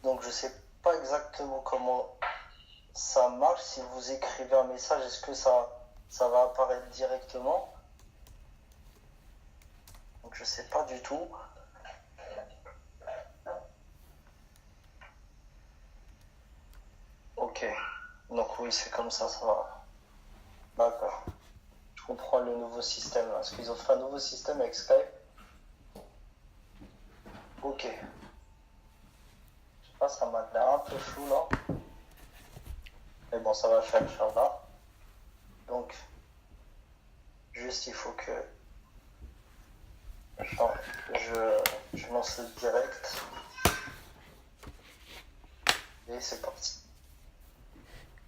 Donc je sais pas exactement comment ça marche. Si vous écrivez un message, est-ce que ça va apparaître directement? Donc je sais pas du tout. Ok. Donc oui, c'est comme ça va. D'accord. Je comprends le nouveau système. Est-ce qu'ils ont fait un nouveau système avec Skype? Ok. Je sais pas, ça m'a l'air un peu flou là. Mais bon, ça va le faire, Inch'Allah. Donc, juste il faut que je lance le direct. Et c'est parti.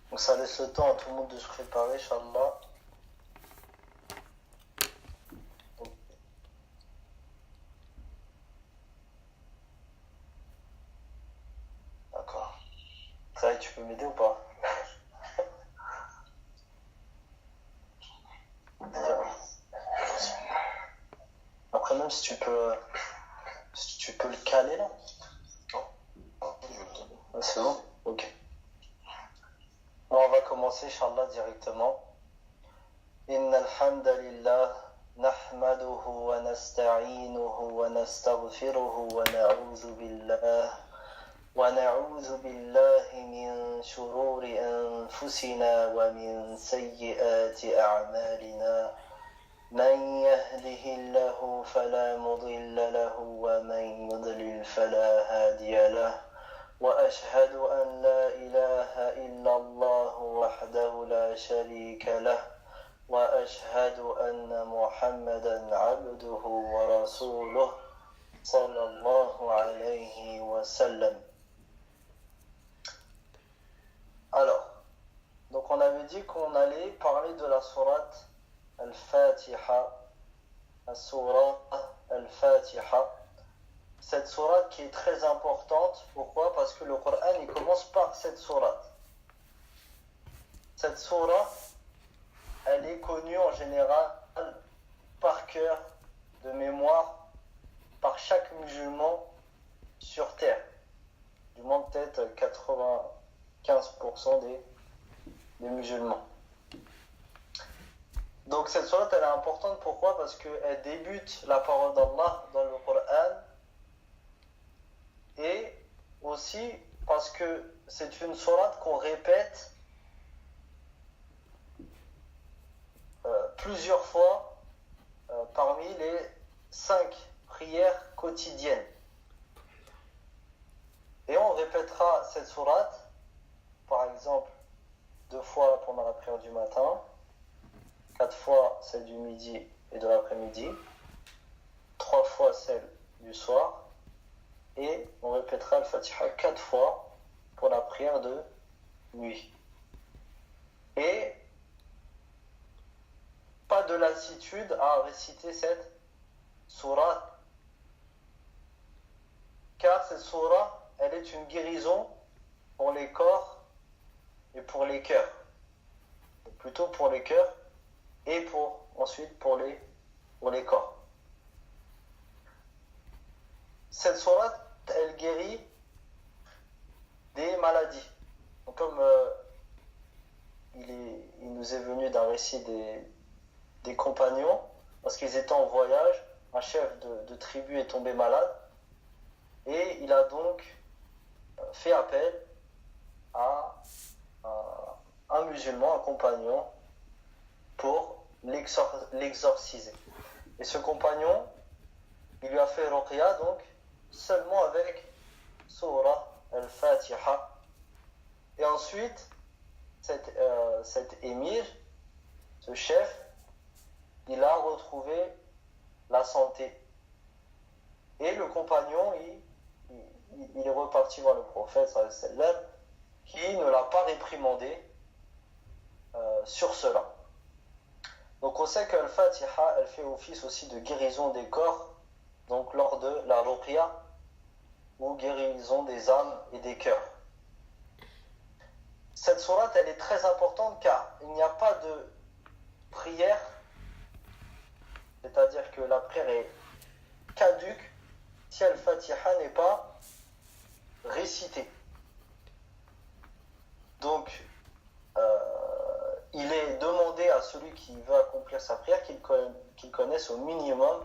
Donc ça laisse le temps à tout le monde de se préparer, Inch'Allah. D'accord. Ça, tu peux m'aider ou pas? Après, même si tu peux le caler là. C'est bon? Ok. Alors, on va commencer, Inch'Allah, directement. إن الحمد لله نحمده ونستعينه ونستغفره ونعوذ بالله من شرور أنفسنا ومن سيئات أعمالنا من يهده الله فلا مضل له ومن يضلل فلا هادي له وأشهد أن لا إله إلا الله وحده لا شريك له وأشهد أن محمدا عبده ورسوله صلى الله عليه وسلم. Alors, donc on avait dit qu'on allait parler de la sourate Al-Fatiha, la sourate Al-Fatiha. Cette sourate qui est très importante. Pourquoi? Parce que le Coran il commence par cette sourate. Cette sourate, elle est connue en général par cœur, de mémoire, par chaque musulman sur terre. Du moins peut-être 95% des musulmans. Donc cette sourate elle est importante. Pourquoi? Parce qu'elle débute la parole d'Allah dans le Coran. Et aussi parce que c'est une sourate qu'on répète plusieurs fois parmi les 5 prières quotidiennes. Et on répétera cette sourate, par exemple, 2 fois pendant la prière du matin, 4 fois celle du midi et de l'après-midi, 3 fois celle du soir, et on répétera le Fatiha 4 fois pour la prière de nuit. Et pas de lassitude à réciter cette sourate, car cette sourate, elle est une guérison pour les corps et pour les cœurs. Plutôt pour les cœurs et ensuite pour les corps. Cette sourate, elle guérit des maladies. Donc comme il nous est venu d'un récit des compagnons, parce qu'ils étaient en voyage, un chef de tribu est tombé malade, et il a donc fait appel à un musulman, un compagnon, pour l'exorciser. Et ce compagnon, il lui a fait ruqya, donc seulement avec Surah Al-Fatiha. Et ensuite, cet émir, ce chef, il a retrouvé la santé. Et le compagnon, il est reparti voir le prophète, sallam, qui ne l'a pas réprimandé sur cela. Donc on sait que Al-Fatiha, elle fait office aussi de guérison des corps, donc lors de la ruqya, ou guérison des âmes et des cœurs. Cette sourate, elle est très importante car il n'y a pas de prière, c'est-à-dire que la prière est caduque si Al-Fatiha n'est pas récitée. Donc, il est demandé à celui qui veut accomplir sa prière qu'il connaisse au minimum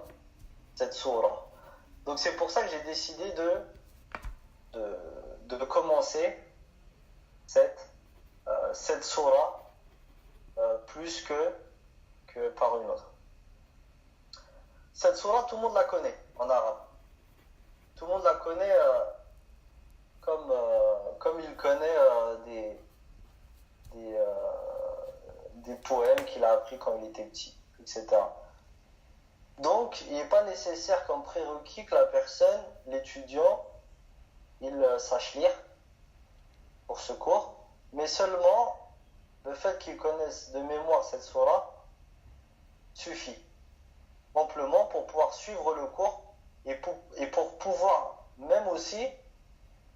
cette sourate. Donc c'est pour ça que j'ai décidé de commencer cette sourate plus que par une autre. Cette sourate, tout le monde la connaît en arabe. Tout le monde la connaît comme il connaît des poèmes qu'il a appris quand il était petit, etc. Donc, il n'est pas nécessaire comme prérequis que la personne, l'étudiant, il sache lire pour ce cours, mais seulement le fait qu'il connaisse de mémoire cette sourate suffit amplement pour pouvoir suivre le cours et pour pouvoir même aussi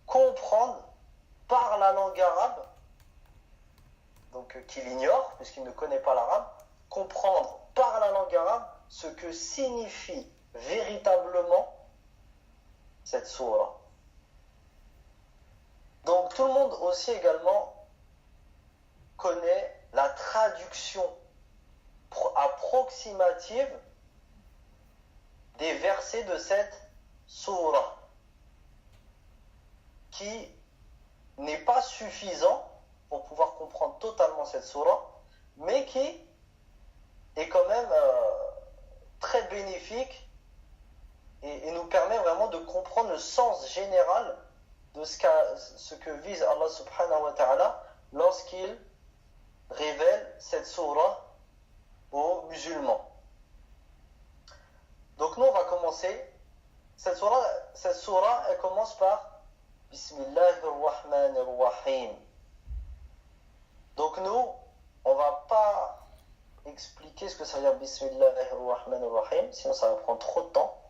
comprendre par la langue arabe, donc qu'il ignore puisqu'il ne connaît pas l'arabe, comprendre par la langue arabe ce que signifie véritablement cette sourate. Donc tout le monde aussi également connaît la traduction approximative des versets de cette sourate, qui n'est pas suffisant pour pouvoir comprendre totalement cette sourate, mais qui est quand même très bénéfique et nous permet vraiment de comprendre le sens général de ce que vise Allah subhanahu wa ta'ala lorsqu'il révèle cette sourate aux musulmans. Donc nous on va commencer. Cette sourate elle commence par Bismillahir Rahmanir Rahim. Donc nous on va pas expliquer ce que ça veut dire Bismillahir Rahmanir Rahim, sinon ça va prendre trop de temps.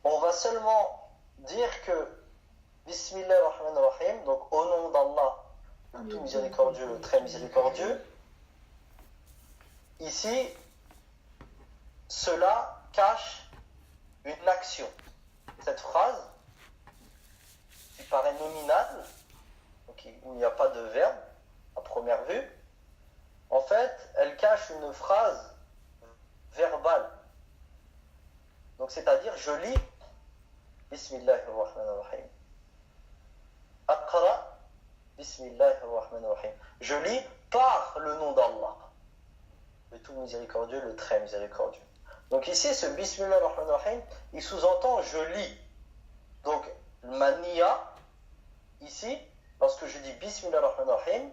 On va seulement dire que Bismillahir Rahmanir Rahim, donc au nom d'Allah, le tout miséricordieux, le très miséricordieux. Ici, cela cache une action. Cette phrase, qui paraît nominale, où il n'y a pas de verbe, à première vue, en fait, elle cache une phrase verbale. Donc, c'est-à-dire, je lis Bismillahir Rahmanir Rahim. Aqra Bismillahir Rahmanir Rahim. Je lis par le nom d'Allah, le tout miséricordieux, le très miséricordieux. Donc ici, ce Bismillahir Rahmanir Rahim, il sous-entend je lis. Donc, ma niya, ici, lorsque je dis Bismillahir Rahmanir Rahim,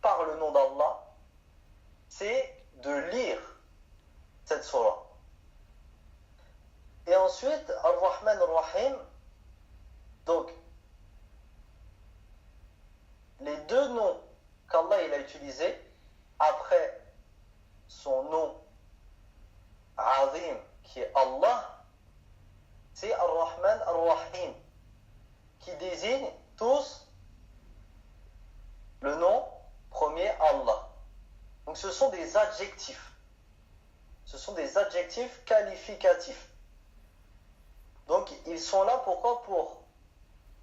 par le nom d'Allah, c'est de lire cette sourate. Et ensuite, Ar-Rahman Ar-Rahim, donc, les deux noms qu'Allah il a utilisés après son nom Azim, qui est Allah, c'est Ar-Rahman Ar-Rahim, qui désigne tous le nom premier Allah. Donc ce sont des adjectifs. Ce sont des adjectifs qualificatifs. Donc ils sont là pourquoi ? Pour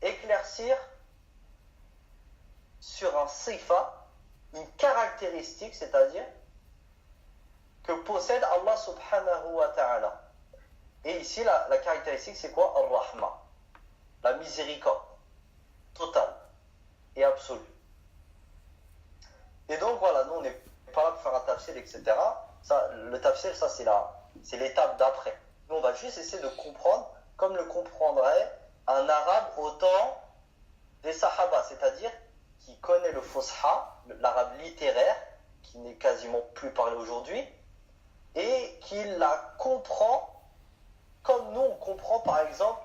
éclaircir sur un sifa, une caractéristique, c'est-à-dire que possède Allah subhanahu wa ta'ala. Et ici, la caractéristique, c'est quoi ? Ar-Rahma, la miséricorde totale et absolue. Et donc voilà, nous on n'est pas là pour faire un tafsir, etc. Ça, le tafsir, ça c'est l'étape d'après. Nous on va juste essayer de comprendre comme le comprendrait un arabe au temps des sahaba, c'est-à-dire qui connaît le fusha, l'arabe littéraire, qui n'est quasiment plus parlé aujourd'hui, et qui la comprend comme nous on comprend par exemple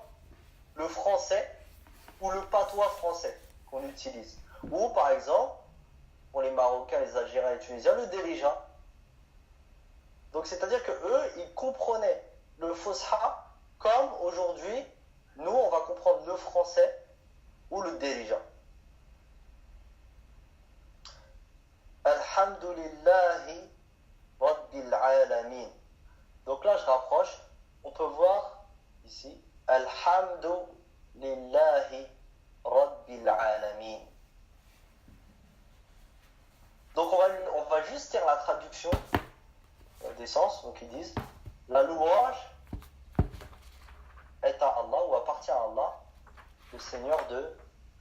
le français ou le patois français qu'on utilise. Ou par exemple, pour les Marocains, les Algériens et les Tunisiens, le dérija. Donc c'est-à-dire que eux, ils comprenaient le fusha comme aujourd'hui, nous on va comprendre le français ou le dérija. Alhamdulillahi Rabbil Alamin. Donc là, je rapproche. On peut voir ici Alhamdulillahi Rabbil Alamin. Donc on va juste lire la traduction des sens. Donc ils disent la louange est à Allah ou appartient à Allah, le Seigneur de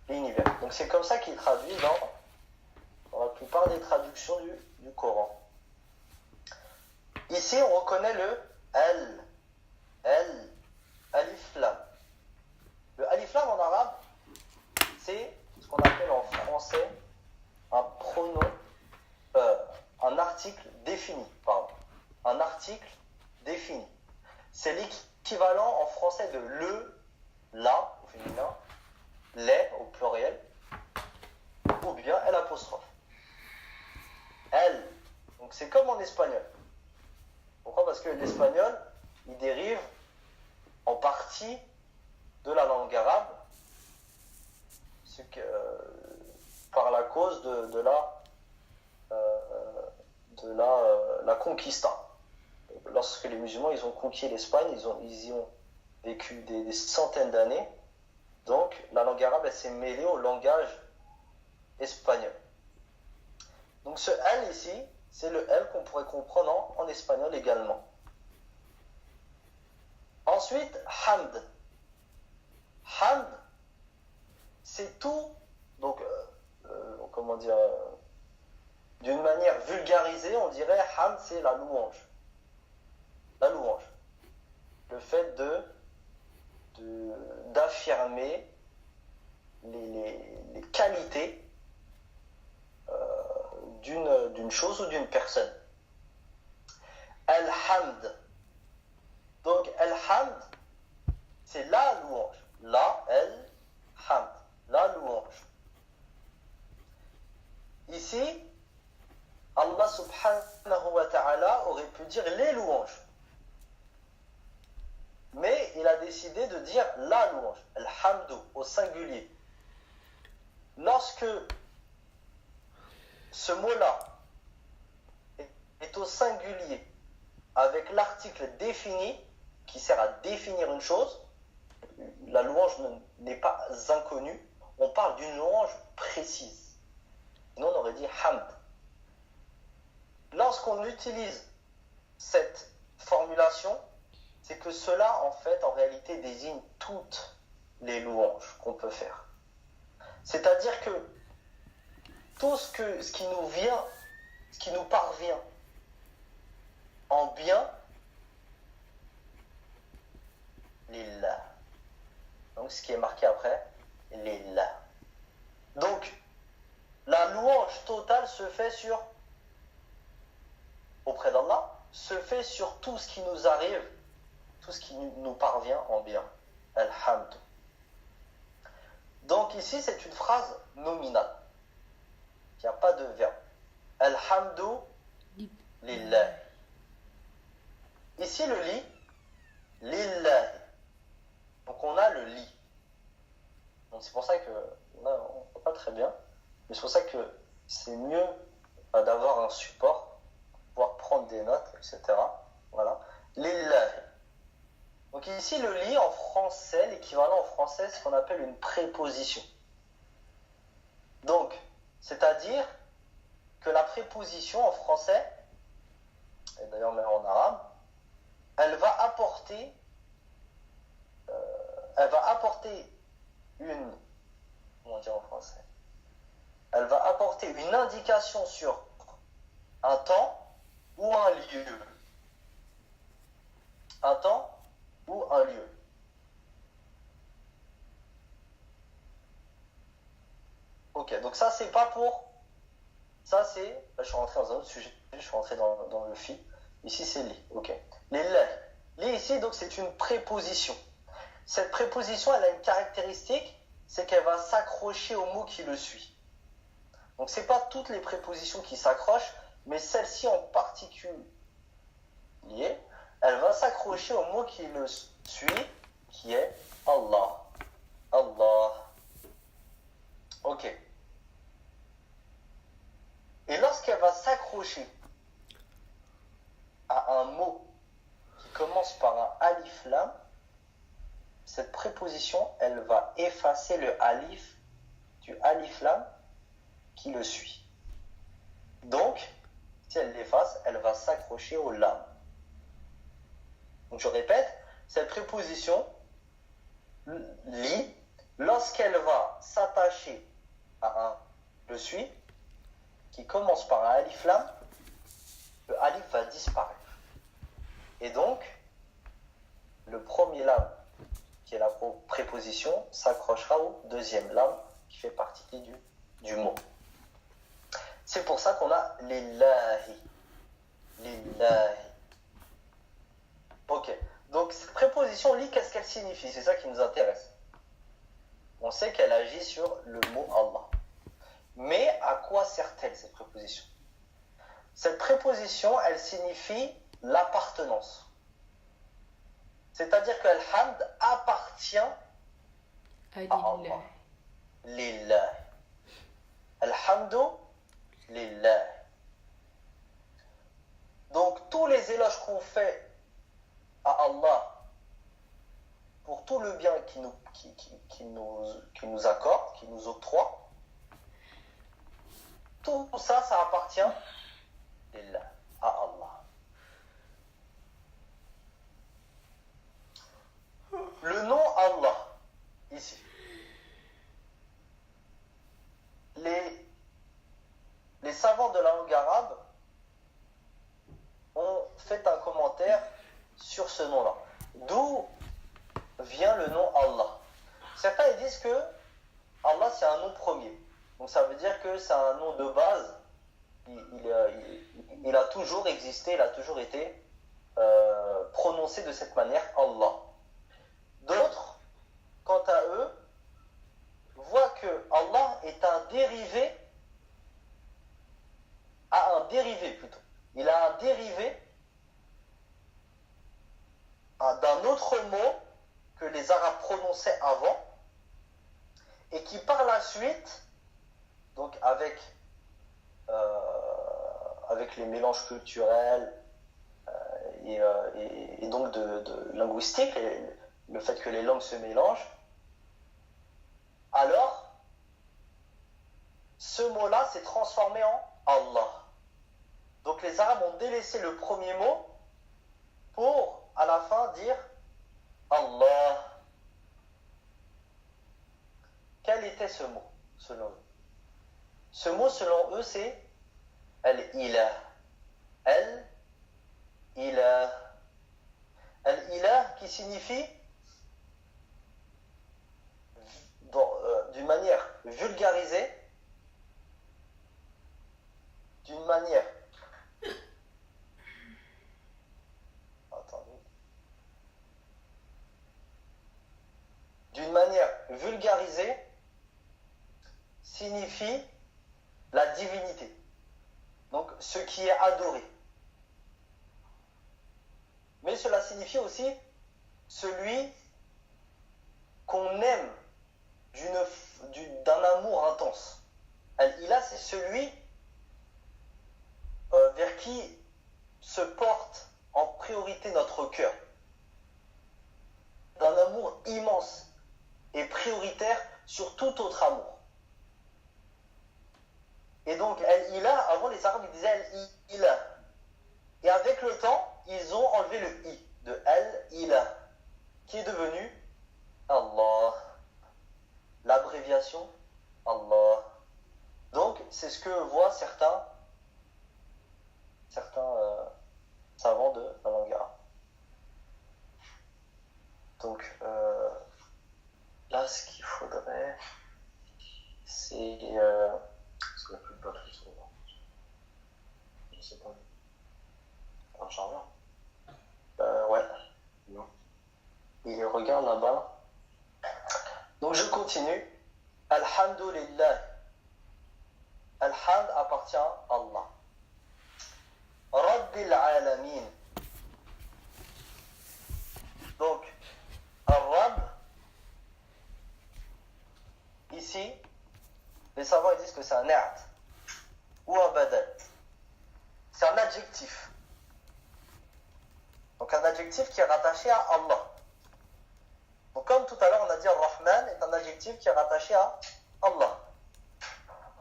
l'univers. Donc c'est comme ça qu'il traduit dans la plupart des traductions du Coran. Ici on reconnaît le alif lam. Le alif lam en arabe, c'est ce qu'on appelle en français un pronom, un article défini. Pardon. Un article défini. C'est l'équivalent en français de le, la au féminin, les au pluriel, ou bien l'apostrophe. Elle. Donc c'est comme en espagnol. Pourquoi ? Parce que l'espagnol, il dérive en partie de la langue arabe, par la cause de la conquista. Lorsque les musulmans ils ont conquis l'Espagne, ils y ont vécu des centaines d'années. Donc la langue arabe elle s'est mêlée au langage espagnol. Donc ce L ici, c'est le L qu'on pourrait comprendre en espagnol également. Ensuite, hamd. Hamd, c'est tout, donc, comment dire, d'une manière vulgarisée, on dirait hamd, c'est la louange. La louange. Le fait d'affirmer les qualités d'une chose ou d'une personne. Al-hamd. Donc, al-hamd, c'est la louange. Al-hamd. La louange. Ici, Allah subhanahu wa ta'ala aurait pu dire les louanges. Mais il a décidé de dire la louange. Al-hamdu au singulier. Lorsque ce mot-là est au singulier avec l'article défini qui sert à définir une chose, la louange n'est pas inconnue, on parle d'une louange précise. Sinon on aurait dit hamd. Lorsqu'on utilise cette formulation, c'est que cela en fait en réalité désigne toutes les louanges qu'on peut faire. C'est-à-dire que tout ce qui nous vient, ce qui nous parvient en bien, lillah. Donc ce qui est marqué après, lillah. Donc la louange totale se fait auprès d'Allah, se fait sur tout ce qui nous arrive, tout ce qui nous parvient en bien. Alhamd. Donc ici c'est une phrase nominale. Il n'y a pas de verbe. Alhamdu lillah. Ici le li, lillah. Donc on a le li. Donc c'est pour ça que là on ne voit pas très bien. Mais c'est pour ça que c'est mieux d'avoir un support, pouvoir prendre des notes, etc. Voilà. Lillah. Donc ici le li en français, l'équivalent en français, c'est ce qu'on appelle une préposition. Donc, c'est-à-dire que la préposition en français, et d'ailleurs même en arabe, elle va apporter une, comment dire en français, elle va apporter une indication sur un temps ou un lieu. Un temps ou un lieu. Ok, donc ça c'est pas pour... Ça c'est... Là, je suis rentré dans un autre sujet, je suis rentré dans le fi. Ici c'est li, ok. Les la. Li ici donc c'est une préposition. Cette préposition elle a une caractéristique, c'est qu'elle va s'accrocher au mot qui le suit. Donc c'est pas toutes les prépositions qui s'accrochent, mais celle-ci en particulier, elle va s'accrocher au mot qui le suit, qui est Allah. Allah. Ok. Et lorsqu'elle va s'accrocher à un mot qui commence par un alif-lam, cette préposition, elle va effacer le alif du alif lam qui le suit. Donc, si elle l'efface, elle va s'accrocher au lam. Donc je répète, cette préposition li, lorsqu'elle va s'attacher à un le suit qui commence par un alif lam, le alif va disparaître. Et donc, le premier lam, qui est la préposition, s'accrochera au deuxième lam qui fait partie du mot. C'est pour ça qu'on a lillahi. Lillahi. Ok. Donc, cette préposition li, qu'est-ce qu'elle signifie? C'est ça qui nous intéresse. On sait qu'elle agit sur le mot Allah. Mais à quoi sert-elle cette préposition? Cette préposition, elle signifie l'appartenance. C'est-à-dire que Al-Hamd appartient à Allah. Lillah. Al-Hamdu lillah. Donc tous les éloges qu'on fait à Allah pour tout le bien qu'il nous accorde, qu'il nous octroie, tout ça, ça appartient lillah, à Allah. Le nom Allah, ici, les savants de la langue arabe ont fait un commentaire sur ce nom-là. D'où vient le nom Allah? Certains ils disent que Allah c'est un nom premier. Donc ça veut dire que c'est un nom de base. Il a toujours existé, il a toujours été prononcé de cette manière, Allah. D'autres, quant à eux, voient que Allah est un dérivé, plutôt. Il a un dérivé d'un autre mot que les Arabes prononçaient avant et qui par la suite, donc avec les mélanges culturels et donc de linguistique, le fait que les langues se mélangent, alors ce mot-là s'est transformé en Allah. Donc les Arabes ont délaissé le premier mot pour à la fin dire Allah. Quel était ce mot selon eux? Ce mot selon eux c'est Al-Ilah. Al-Ilah. Al-Ilah qui signifie d'une manière vulgarisée, signifie la divinité. Donc ce qui est adoré. Mais cela signifie aussi celui qu'on aime d'un amour intense. Al-Ilah, c'est celui vers qui se porte en priorité notre cœur. D'un amour immense et prioritaire sur tout autre amour. Et donc, Al-Ilah, avant les Arabes, ils disaient Al-Ilah. Et avec le temps, ils ont enlevé le I de Al-Ilah, qui est devenu Allah. L'abréviation Allah. Donc, c'est ce que voient certains savants de la langue arabe. Donc, là, ce qu'il faudrait, c'est... Parce qu'il n'y a plus de batterie sur le banc. Je sais pas. Un chargeur? Ouais. Non. Il regarde là-bas. Donc je continue. Alhamdulillah. Alhamd appartient à Allah. Rabbil alamin. Donc, Ar-Rabb, ici, les savants ils disent que c'est un ni'at ou un badal. C'est un adjectif. Donc un adjectif qui est rattaché à Allah. Donc comme tout à l'heure on a dit Ar-Rahman est un adjectif qui est rattaché à Allah.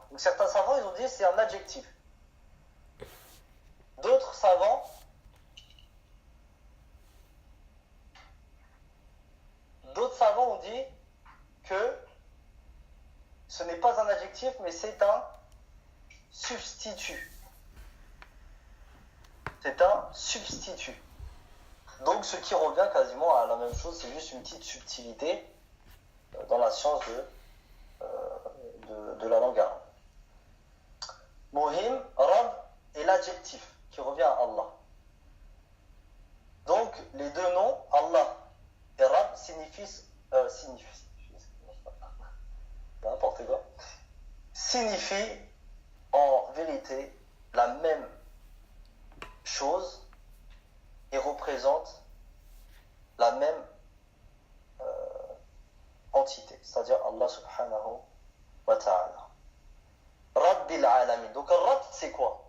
Donc certains savants, ils ont dit c'est un adjectif. D'autres savants ont dit que ce n'est pas un adjectif, mais c'est un substitut. C'est un substitut. Donc ce qui revient quasiment à la même chose, c'est juste une petite subtilité dans la science de la langue arabe. Mohim, Rab est l'adjectif qui revient à Allah. Donc les deux noms, Allah et Rab, signifient en vérité la même chose et représentent la même entité, c'est-à-dire Allah subhanahu wa ta'ala. Rabbil alamin. Donc Rabb, c'est quoi?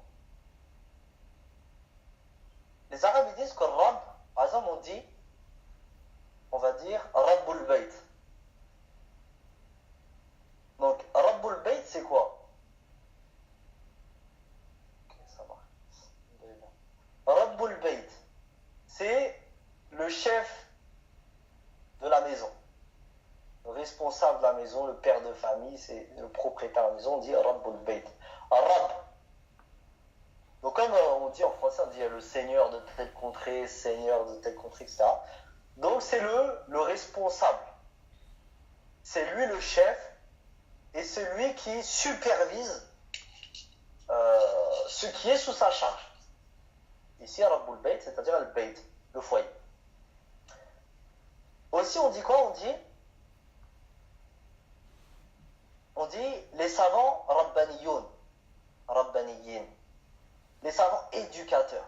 Les Arabes ils disent que Rabb, par exemple on va dire Rabbul Bayt. Donc Rabbul Bayt c'est quoi? Ok, ça marche. Rabbul Bayt, c'est le chef de la maison, le responsable de la maison, le père de famille, c'est le propriétaire de la maison, on dit Rabbul Bayt. Rabb. Donc comme on dit en français, on dit le seigneur de telle contrée, etc. Donc c'est le responsable. C'est lui le chef et c'est lui qui supervise ce qui est sous sa charge. Ici, Rabbul Bayt, c'est-à-dire le Bayt, le foyer. Aussi, on dit quoi? On dit les savants Rabbaniyoun, Rabbaniyin. Les savants éducateurs.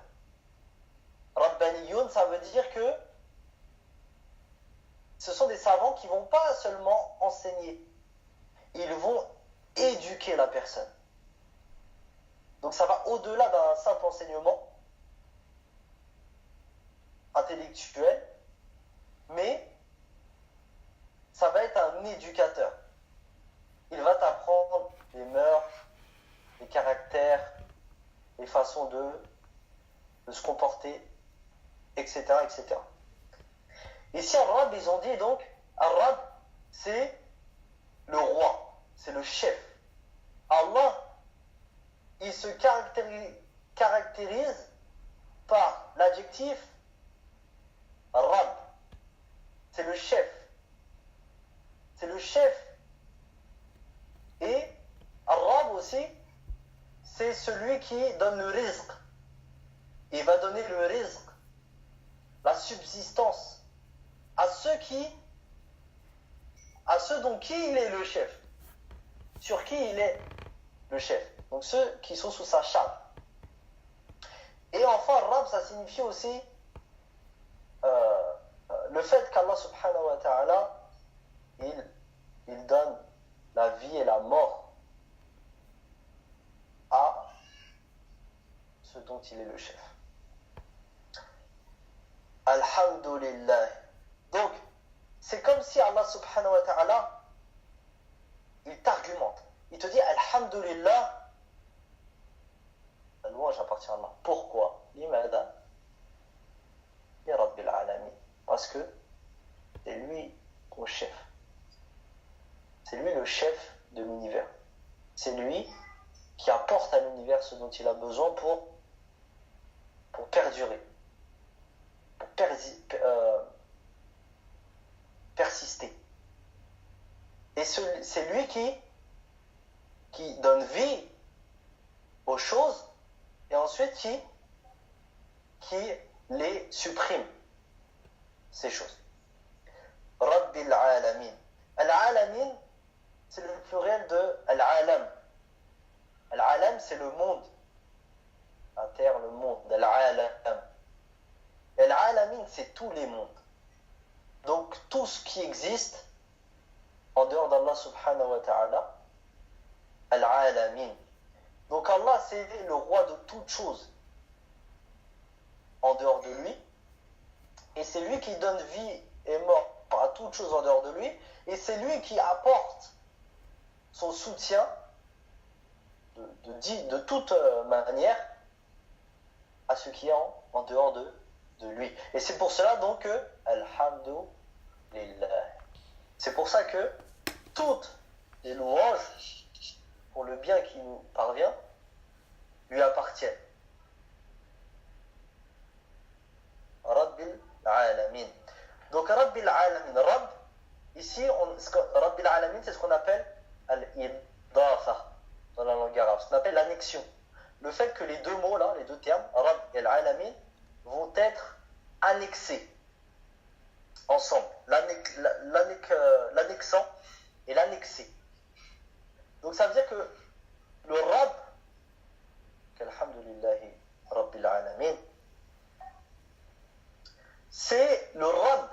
Rabbaniyoun, ça veut dire que ce sont des savants qui ne vont pas seulement enseigner, ils vont éduquer la personne. Donc ça va au-delà d'un simple enseignement intellectuel, mais ça va être un éducateur. Il va t'apprendre les mœurs, les caractères, les façons de se comporter, etc., etc. Ici, Ar-Rab, ils ont dit donc, Ar-Rab, c'est le roi, c'est le chef. Allah, il se caractérise par l'adjectif Rab. C'est le chef. C'est le chef. Et Ar-Rab aussi, c'est celui qui donne le rizq. Il va donner le rizq, la subsistance, à ceux dont qui il est le chef. Sur qui il est le chef. Donc ceux qui sont sous sa charge. Et enfin, Rab, ça signifie aussi le fait qu'Allah subhanahu wa ta'ala, il donne la vie et la mort à ce dont il est le chef. Alhamdulillah. Donc, c'est comme si Allah subhanahu wa ta'ala, il t'argumente. Il te dit Alhamdulillah, la louange appartient à Allah. Pourquoi? Limada Ya Rabbil Alamin. Parce que c'est lui le chef. C'est lui le chef de l'univers. C'est lui qui apporte à l'univers ce dont il a besoin pour perdurer, pour persister. Et c'est lui qui donne vie aux choses et ensuite qui les supprime, ces choses. Rabbil Alamin. Al-Alamin, c'est le pluriel de Al-Alam. Al-Alam, c'est le monde. La terre, le monde. Al-Alam. Al-Alamin, c'est tous les mondes. Donc, tout ce qui existe en dehors d'Allah subhanahu wa ta'ala, Al-Alamin. Donc, Allah, c'est le roi de toutes choses en dehors de lui. Et c'est lui qui donne vie et mort à toutes choses en dehors de lui. Et c'est lui qui apporte son soutien de toute manière à ce qui est en dehors de lui. Et c'est pour cela donc que Alhamdulillah. C'est pour ça que toutes les louanges pour le bien qui nous parvient lui appartiennent. Rabbil Alamin. Donc Rabbil Alamin, Rabb, ici, Rabbil Alamin, c'est ce qu'on appelle Al-Idafa dans la langue arabe, ce qu'on appelle l'annexion. Le fait que les deux mots là, les deux termes, Rabb et Al-Alamin, vont être annexés ensemble, l'annexant et l'annexé. Donc ça veut dire que le Rabb, qu'Alhamdulillahi Rabbil Alamin, c'est le Rabb.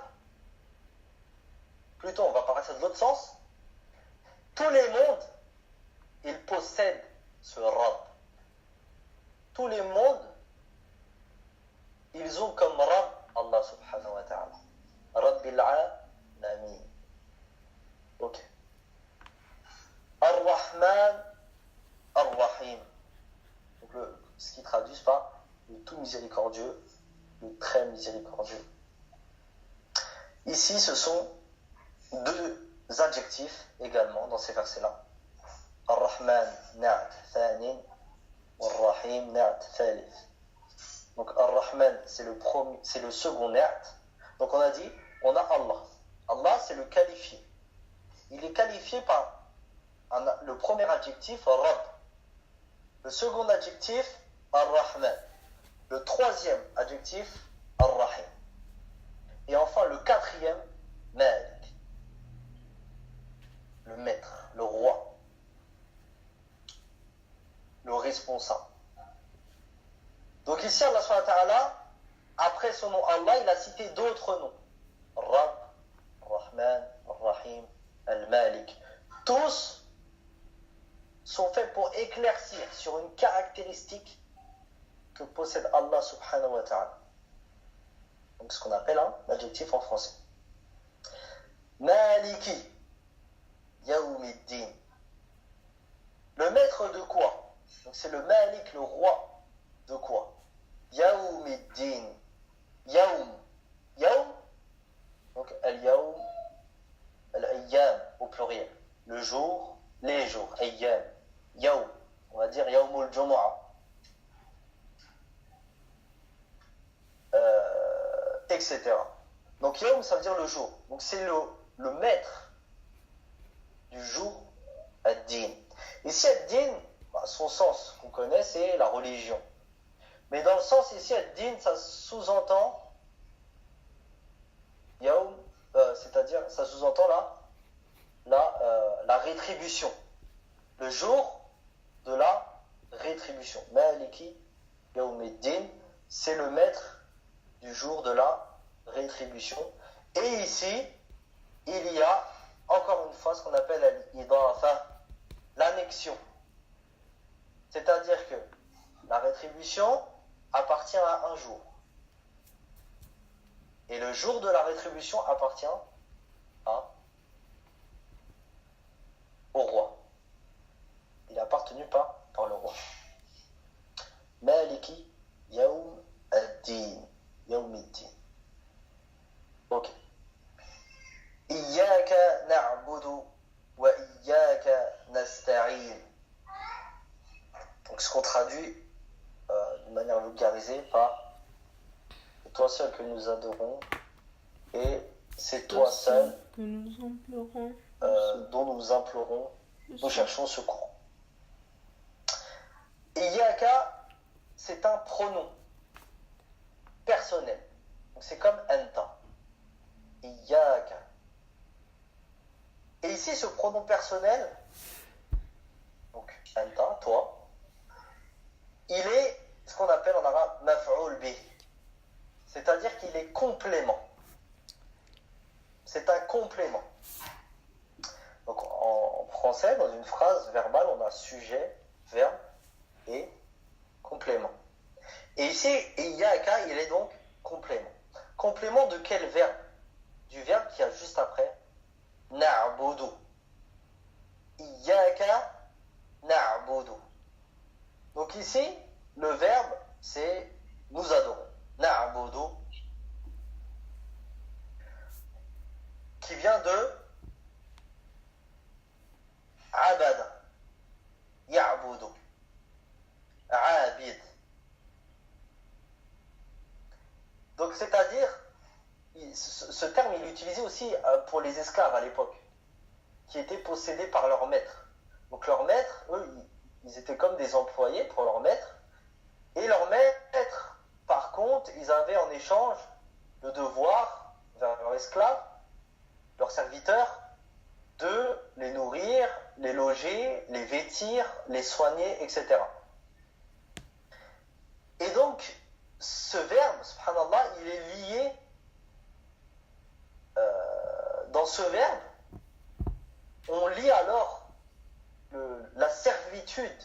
Plutôt, on va parler de l'autre sens. Tous les mondes, ils possèdent ce Rabb. Tous les mondes, ils ont comme Rabb Allah subhanahu wa ta'ala. Rabbil Alamin. Ok. Ar-Rahman, Ar-Rahim. Donc ce qui traduit par le tout miséricordieux, le très miséricordieux. Ici, ce sont deux adjectifs également dans ces versets-là. Ar-Rahman, na'at thanin, Ar-Rahim, na'at thalith. Donc Ar-Rahman, c'est le second na'at. Donc on a dit, on a Allah. Allah, c'est le qualifié. Il est qualifié par le premier adjectif, Rabb. Le second adjectif, Ar-Rahman. Le troisième adjectif, Ar-Rahim. Et enfin, le quatrième, Malik. Le maître, le roi. Le responsable. Donc ici, Allah subhanahu wa ta'ala, après son nom Allah, il a cité d'autres noms. Rabb, Rahman, Rahim, Al-Malik. Tous sont faits pour éclaircir sur une caractéristique que possède Allah subhanahu wa ta'ala. Donc ce qu'on appelle un adjectif en français. Maliki, Yawmiddin. Le maître de quoi? Donc c'est le Malik, le roi de quoi? Yawmiddin. Yawm. Yawm. Donc al-yawm, al-ayyam au pluriel. Le jour, les jours. Ayyam. Yawm. On va dire Yawmul Jumu'ah. Etc. Donc Yawm, ça veut dire le jour. Donc c'est le maître du jour, ad-din. Ici, ad-din, son sens qu'on connaît, c'est la religion. Mais dans le sens ici, ad-din, ça sous-entend Yawm, c'est-à-dire, ça sous-entend la rétribution. Le jour de la rétribution. Maliki Yawmiddin, c'est le maître du jour de la rétribution. Et ici, il y a encore une fois ce qu'on appelle al-idafa, l'annexion. C'est-à-dire que la rétribution appartient à un jour. Et le jour de la rétribution appartient au roi. Il est appartenu par le roi. Maliki Yawm ad-din. Yawmiddin. Ok. Iyyaka na'budu wa iyyaka nasta'in. Donc ce qu'on traduit de manière vulgarisée par c'est toi seul que nous adorons et c'est toi seul que nous implorons, dont nous implorons, nous cherchons secours. Iyyaka, c'est un pronom personnel. Donc c'est comme anta. Iyyaka. Et ici, ce pronom personnel, donc anta, toi, il est ce qu'on appelle en arabe maf'oul bih. C'est-à-dire qu'il est complément. C'est un complément. Donc en français, dans une phrase verbale, on a sujet, verbe et complément. Et ici, iyyaka, il est donc complément. Complément de quel verbe? Du verbe qui a juste après na'budu. Iyyaka na'budu. ici, le verbe, c'est nous adorons. Na'budu, qui vient de abada, ya'budu, abid. Donc c'est-à-dire, ce terme il est utilisé aussi pour les esclaves à l'époque, qui étaient possédés par leur maître. Donc leur maître, eux, ils étaient comme des employés pour leur maître, et leur maître, par contre, ils avaient en échange le devoir vers leur esclave, leurs serviteurs, de les nourrir, les loger, les vêtir, les soigner, etc. Et donc, ce verbe, subhanallah, il est lié dans ce verbe, on lit alors la servitude,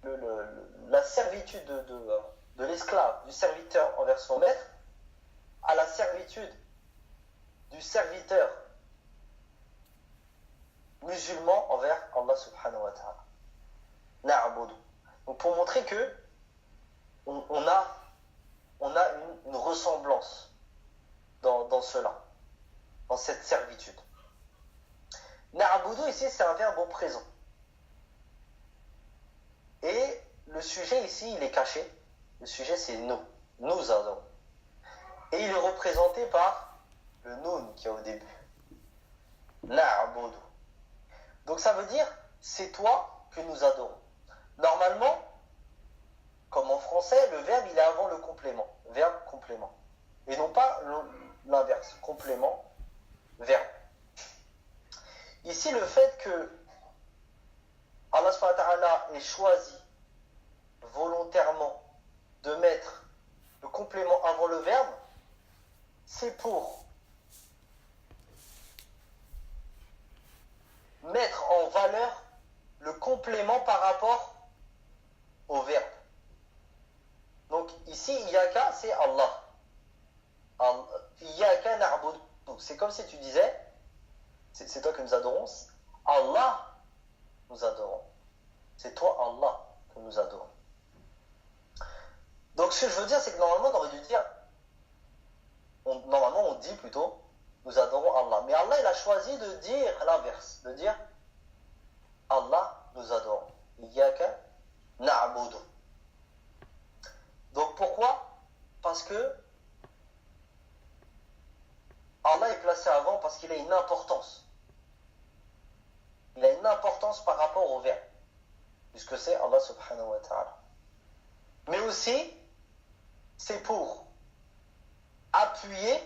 la servitude de l'esclave, du serviteur envers son maître, à la servitude du serviteur musulman envers Allah subhanahu wa ta'ala. Na'budu. Donc pour montrer que on a une ressemblance dans cela, dans cette servitude. Na'budu ici c'est un verbe au présent. Et le sujet ici il est caché. Le sujet c'est nous. Nous adorons. Et il est représenté par le noun qui est au début. Na'budu. Donc ça veut dire c'est toi que nous adorons. Normalement, comme en français, le verbe il est avant le complément. Verbe complément. Et non pas l'inverse. Complément, verbe. Ici le fait que Allah subhanahu wa ta'ala ait choisi volontairement de mettre le complément avant le verbe, c'est pour mettre en valeur le complément par rapport au verbe. Donc ici, Iyaka, c'est Allah. Iyaka na'budu. C'est comme si tu disais, c'est toi que nous adorons, Allah nous adorons. C'est toi Allah que nous adorons. Donc ce que je veux dire, c'est que normalement, on aurait dû dire, normalement on dit plutôt, nous adorons Allah. Mais Allah, il a choisi de dire l'inverse, de dire, Allah nous adorons. Iyaka na'budu. Donc pourquoi? Parce que Allah est placé avant parce qu'il a une importance. Il a une importance par rapport au verbe, puisque c'est Allah subhanahu wa ta'ala. Mais aussi, c'est pour appuyer,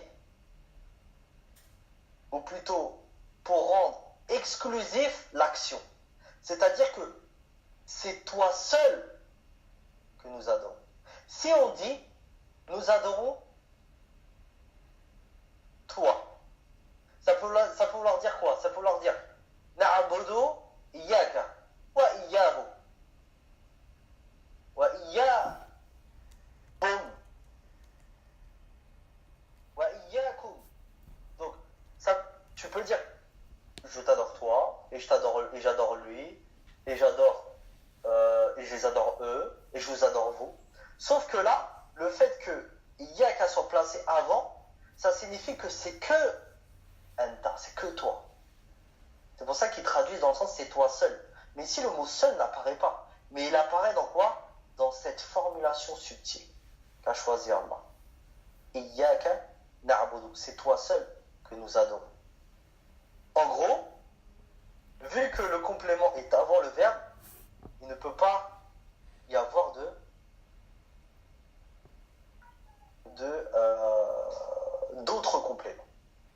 ou plutôt pour rendre exclusif l'action. C'est-à-dire que c'est toi seul que nous adorons. Si on dit, nous adorons toi, ça peut vouloir dire quoi? Ça peut vouloir dire na'budu iyyaka wa iyyahu wa iyyahum wa iyyakum. Donc ça, tu peux dire je t'adore toi et j'adore lui et et je les adore eux et je vous adore vous. Sauf que là, le fait que iyyaka soit placé avant, ça signifie que c'est que anta, c'est que toi. C'est pour ça qu'ils traduisent dans le sens c'est toi seul. Mais ici le mot seul n'apparaît pas. Mais il apparaît dans quoi? Dans cette formulation subtile qu'a choisi Allah. Iyyaka na'budu, c'est toi seul que nous adorons. En gros, vu que le complément est avant le verbe, il ne peut pas y avoir d'autres compléments.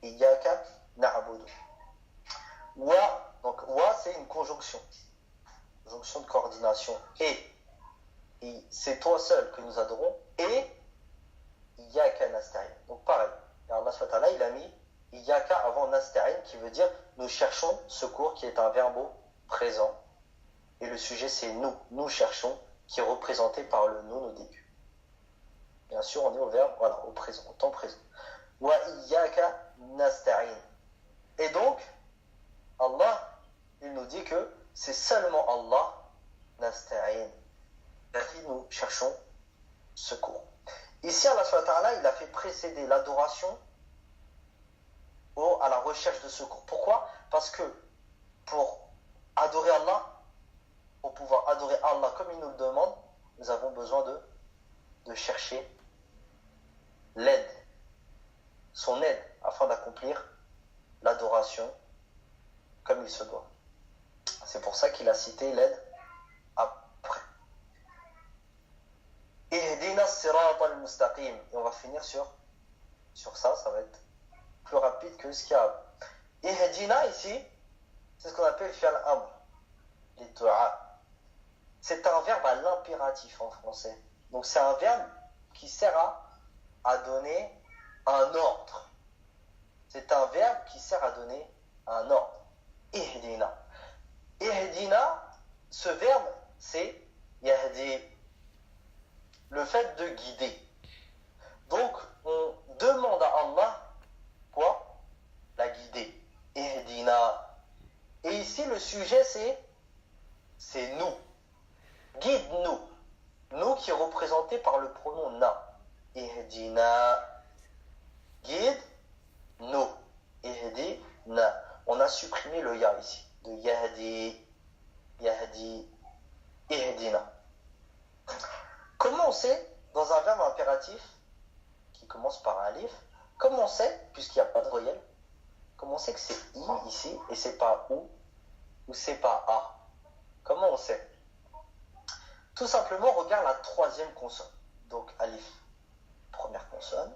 Iyyaka na'budu. Wa, donc wa c'est une conjonction de coordination. Et c'est toi seul que nous adorons. Et iyyaka nasta'in. Donc pareil. Et Allah subhanahu wa ta'ala, il a mis iyyaka avant nasta'in qui veut dire nous cherchons secours, qui est un verbe au présent. Et le sujet c'est nous. Nous cherchons, qui est représenté par le nun au début. Bien sûr, on est au verbe, voilà, au présent, au temps présent. Wa iyyaka nasta'in. Et donc, Allah, il nous dit que c'est seulement Allah, nasta'in, vers qui nous cherchons secours. Ici, Allah subhanahu wa ta'ala, il a fait précéder l'adoration à la recherche de secours. Pourquoi? Parce que pour adorer Allah, pour pouvoir adorer Allah comme il nous le demande, nous avons besoin de chercher l'aide, son aide, afin d'accomplir l'adoration comme il se doit. C'est pour ça qu'il a cité l'aide après. Ihdina as-sirata al-mustaqim. Et on va finir sur ça, ça va être plus rapide que ce qu'il y a. Ihdina ici, c'est ce qu'on appelle fi'al amr, les du'a. C'est un verbe à l'impératif en français. Donc c'est un verbe qui sert à donner un ordre. C'est un verbe qui sert à donner un ordre. Ihdina. Ihdina, ce verbe, c'est yahdi, le fait de guider. Donc, on demande à Allah quoi? La guider. Ihdina. Et ici, le sujet, c'est nous. Guide-nous. Nous qui est représenté par le pronom na. Ihdina. Guide-nous. Ihdina. On a supprimé le ya ici. De yahdi, ihdina. Comment on sait, dans un verbe impératif qui commence par un alif, comment on sait, puisqu'il n'y a pas de voyelle, comment on sait que c'est i ici et c'est pas ou c'est pas a? Comment on sait? Tout simplement, regarde la troisième consonne. Donc alif, première consonne,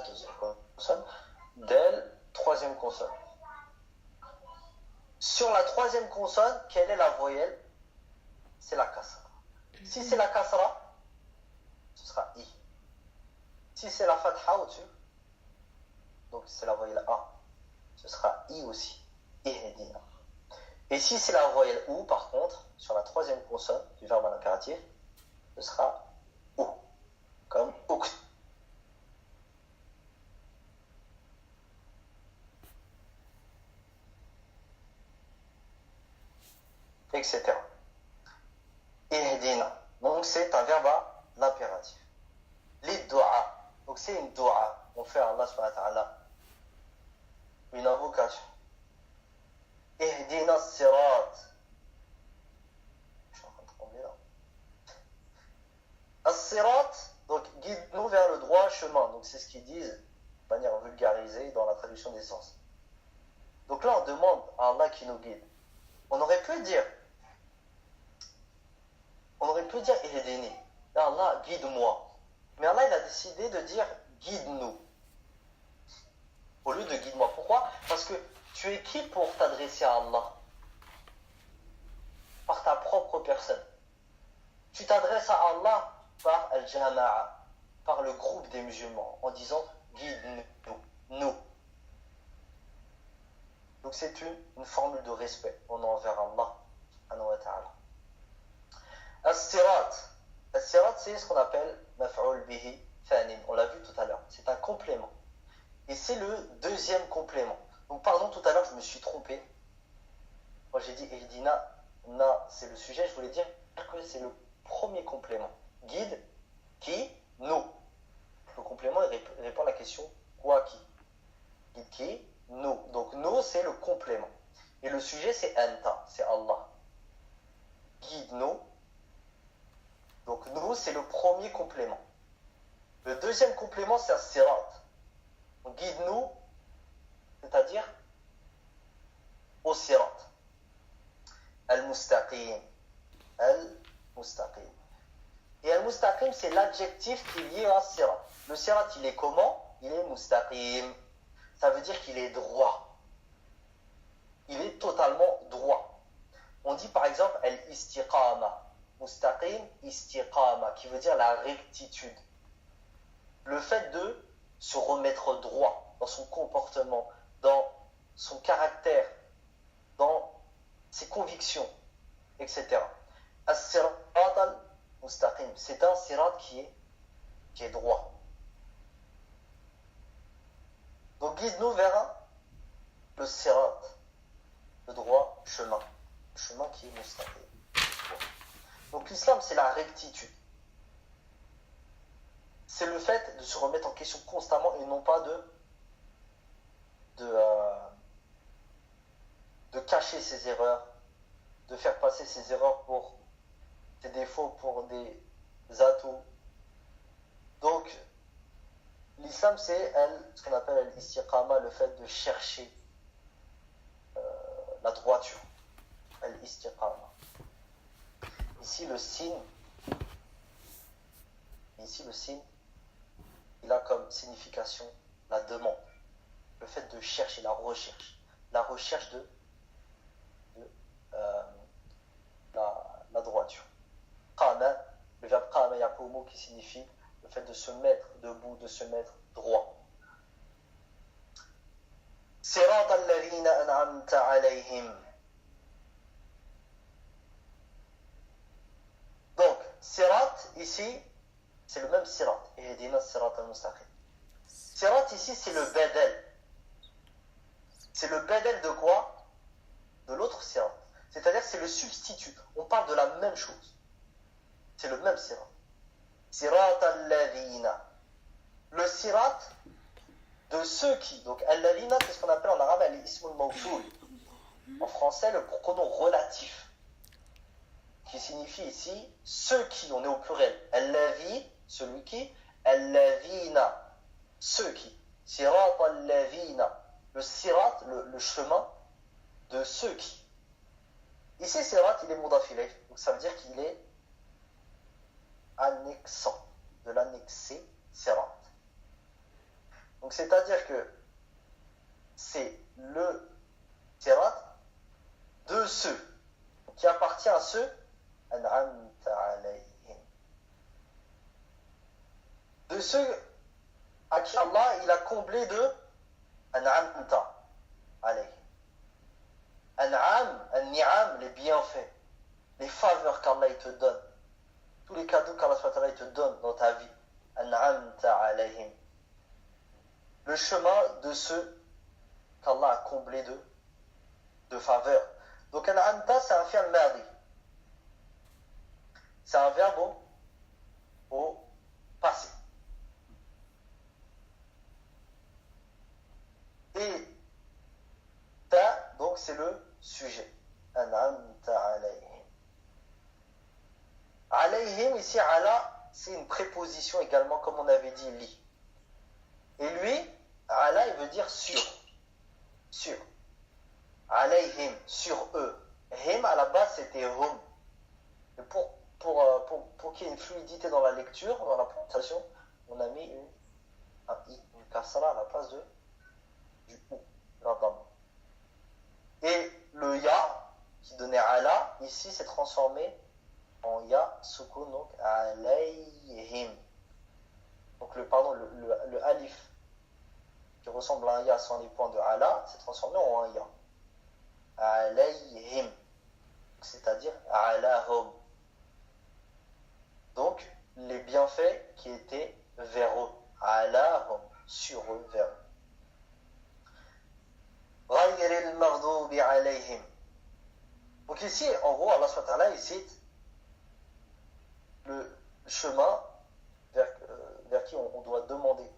deuxième consonne, del, troisième consonne. Sur la troisième consonne, quelle est la voyelle? C'est la kasra. Si c'est la kasra, ce sera i. Si c'est la fatha au-dessus, donc c'est la voyelle a, ce sera i aussi. Ihdina. Et si c'est la voyelle ou, par contre, sur la troisième consonne du verbe à l'impératif, ce sera ou, comme ukt. Etc. Ihdina. Donc c'est un verbe à l'impératif. Les doigts. Donc c'est une doua. On fait à Allah subhanahu wa ta'ala une invocation. Ihdina as-sirat. Je suis en train de trembler là. As-sirat, donc guide-nous vers le droit chemin. Donc c'est ce qu'ils disent de manière vulgarisée dans la traduction des sens. Donc là on demande à Allah qui nous guide. On aurait pu dire Ihdini. Là, Allah, guide-moi. Mais Allah, il a décidé de dire guide-nous. Au lieu de guide-moi. Pourquoi? Parce que tu es qui pour t'adresser à Allah? Par ta propre personne. Tu t'adresses à Allah par Al-Jama'a, par le groupe des musulmans, en disant guide-nous. Nous. Donc c'est une formule de respect. On envers Allah subhanahu wa ta'ala. As-sirat. As-sirat, c'est ce qu'on appelle maf'ul bihi thanin. On l'a vu tout à l'heure. C'est un complément. Et c'est le deuxième complément. Donc pardon, tout à l'heure, je me suis trompé. Moi, j'ai dit Ihdina, na, c'est le sujet. Je voulais dire que c'est le premier complément. Guide, qui, nous. Le complément, il répond à la question quoi, qui. Guide, qui, nous. Donc nous, c'est le complément. Et le sujet, c'est anta, c'est Allah. Guide-nous. Donc nous, c'est le premier complément. Le deuxième complément, c'est as-sirat. Guide-nous, c'est-à-dire au sirat. Al-mustaqim. Al-mustaqim. Et al-mustaqim, c'est l'adjectif qui est lié à sirat. Le sirat, il est comment? Il est mustaqim. Ça veut dire qu'il est droit. Il est totalement droit. On dit par exemple al-istiqama. Mustaqim, istiqama, qui veut dire la rectitude. Le fait de se remettre droit dans son comportement, dans son caractère, dans ses convictions, etc. As-sirat al-mustaqim, c'est un sirat qui est droit. Donc guide-nous vers le sirat, le droit chemin, le chemin qui est mustaqim. Donc l'islam, c'est la rectitude. C'est le fait de se remettre en question constamment et non pas de cacher ses erreurs, de faire passer ses erreurs pour des défauts, pour des atouts. Donc, l'islam, c'est ce qu'on appelle l'istiqama, le fait de chercher la droiture. L'istiqama. Ici, le signe, il a comme signification la demande, le fait de chercher, la recherche de la droiture. Qama, le verbe qama yaqumu qui signifie le fait de se mettre debout, de se mettre droit. Sirata alladhina an'amta alayhim. Donc, sirat ici, c'est le même sirat. Ihdina sirat al-mustaqim. Sirat ici, c'est le bedel. C'est le bedel de quoi? De l'autre sirat. C'est-à-dire c'est le substitut. On parle de la même chose. C'est le même sirat. Sirat al-ladhina. Le sirat de ceux qui. Donc, al-ladhina, c'est ce qu'on appelle en arabe al-ismul mawsoul. En français, le pronom relatif. Qui signifie ici ceux qui, on est au pluriel. Al-ladhi, celui qui. Al-ladhina, ceux qui. Sirat al-ladhina. Le sirat, le chemin de ceux qui. Ici, sirat, il est mudaf ilayh. Donc, ça veut dire qu'il est annexant. De l'annexer, sirat. Donc, c'est-à-dire que c'est le sirat de ceux qui appartient à ceux an'amta alayhim. De ceux à qui Allah il a comblé de an'amta alayhim. An'am, an-ni'am, les bienfaits, les faveurs qu'Allah il te donne, tous les cadeaux qu'Allah il te donne dans ta vie. An'amta alayhim. Le chemin de ceux qu'Allah a comblé de faveurs. Donc an'amta, c'est un fi'l madi. C'est un verbe au passé. Et ta, donc c'est le sujet. An'amta alayhim. Alayhim, ici, ala, c'est une préposition également, comme on avait dit, li. Et lui, ala, il veut dire sur. Sur. Alayhim, sur eux. Him, à la base, c'était hum. Et pour qu'il y ait une fluidité dans la lecture, dans la prononciation, on a mis un i, une kasra à la place du ou, la dame. Et le ya, qui donnait ala, ici, s'est transformé en ya, sukun, donc alayhim. Donc le alif, qui ressemble à un ya sans les points de ala, s'est transformé en un ya. Alayhim. C'est-à-dire alahum. Donc, les bienfaits qui étaient vers eux. Alahum, sur eux, vers eux. Ghayril maghdubi alayhim. Donc ici, en gros, Allah SWT, il cite le chemin vers qui on doit demander.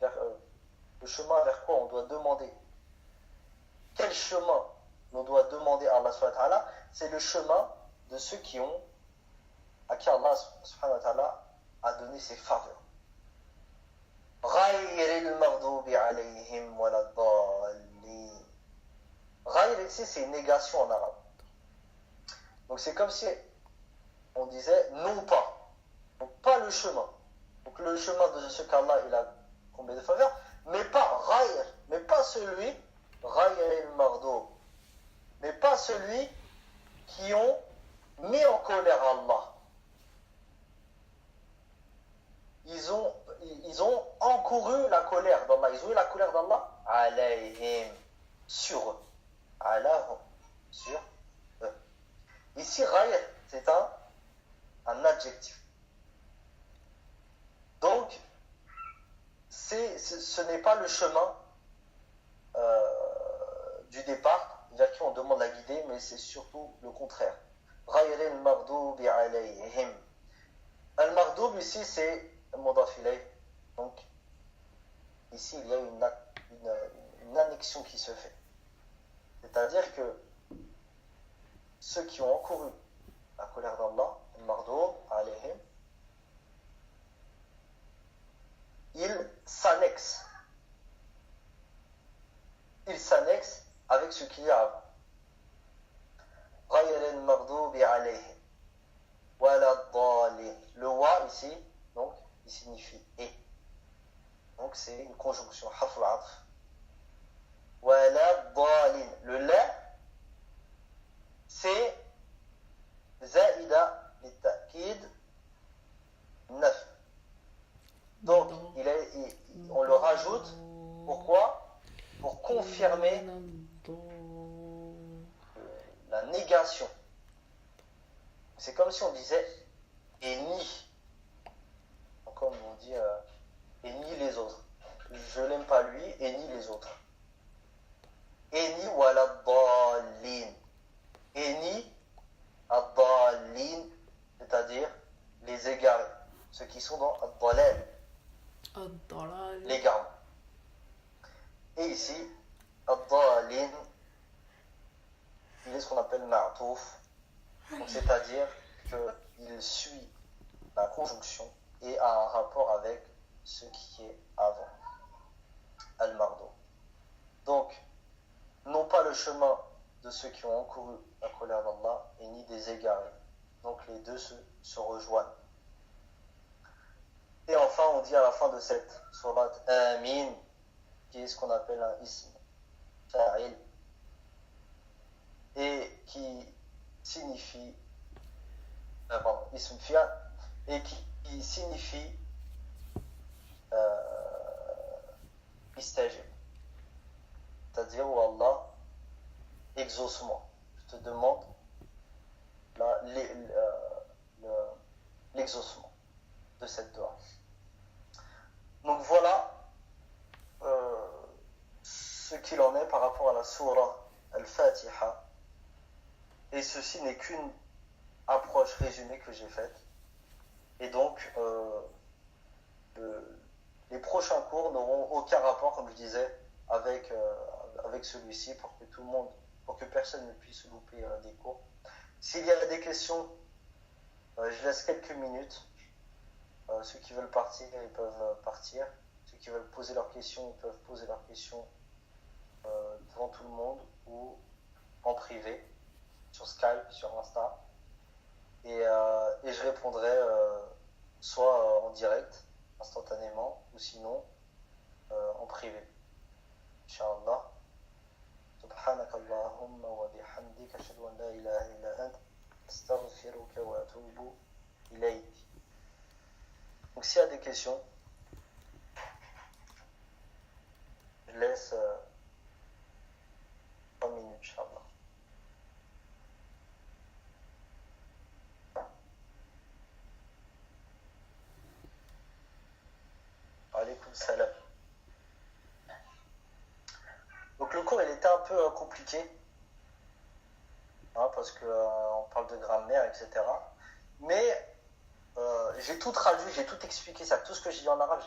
Le chemin vers quoi on doit demander. Quel chemin on doit demander à Allah SWT? C'est le chemin de ceux à qui Allah SWT a donné ses faveurs. Ghayril maghdubi alayhim waladdallin. Ghayr ici, c'est une négation en arabe. Donc c'est comme si on disait non pas. Donc pas le chemin. Donc le chemin de ceux qu'Allah il a comblé de faveurs, mais pas ghayr, mais pas celui ghayril maghdub, mais pas celui qui ont mis en colère Allah. Ils ont encouru la colère d'Allah. Ils ont eu la colère d'Allah alayhim, sur eux. Alahum, sur eux. Ici, ghayr, c'est un adjectif. Donc, ce n'est pas le chemin du départ vers qui on demande à guider, mais c'est surtout le contraire. غير المغضوب عليهم. Al-Maghdub ici c'est Mudaf ilayh. Donc ici il y a une annexion qui se fait. C'est-à-dire que ceux qui ont encouru la colère d'Allah, Al-Maghdub alayhim, ils s'annexent. Ils s'annexent avec ce qu'il y a avant. غير المغضوب عليهم ولا الضالين. Le wa ici, donc, il signifie et. Donc c'est une conjonction, harf al-'atf. ولا الضالين. Le la, c'est زائدة للتأكيد نف. Donc on le rajoute. Pourquoi? Pour confirmer la négation. C'est comme si on disait et ni. Comme on dit et ni les autres. Je l'aime pas lui et ni les autres. Et ni wala dallin. Et ni ad-dallin, c'est-à-dire les égarés, ceux qui sont dans ad-dalal, l'égarement. Et ici, ad-dallin, il est ce qu'on appelle ma'touf, c'est-à-dire qu'il suit la conjonction et a un rapport avec ce qui est avant. Al-Mardo. Donc, non pas le chemin de ceux qui ont encouru la colère d'Allah et ni des égarés. Donc les deux se rejoignent. Et enfin, on dit à la fin de cette sourate Amin, qui est ce qu'on appelle un ism fa'il, et qui signifie ism fi'al, et qui signifie istajib, c'est-à-dire où Allah exauce-moi, je te demande l'exaucement de cette dua. Donc voilà ce qu'il en est par rapport à la sourate Al-Fatiha, et ceci n'est qu'une approche résumée que j'ai faite, et donc les prochains cours n'auront aucun rapport, comme je disais, avec celui-ci, pour que tout le monde, pour que personne ne puisse louper des cours. S'il y a des questions, je laisse quelques minutes. Ceux qui veulent partir, ils peuvent partir. Ceux qui veulent poser leurs questions, ils peuvent poser leurs questions devant tout le monde ou en privé, sur Skype, sur Insta. Et je répondrai soit en direct, instantanément, ou sinon en privé. Inch'Allah. سبحانك اللهم وبحمدك أشهد أن لا إله إلا أنت أستغفرك وأتوب إليك. Donc s'il y a des questions, je laisse 3 minutes, Inch'Allah. Alaykoum salam. Donc le cours il était un peu compliqué, hein, parce qu'on parle de grammaire, etc. Mais j'ai tout traduit, j'ai tout expliqué ça, tout ce que j'ai dit en arabe,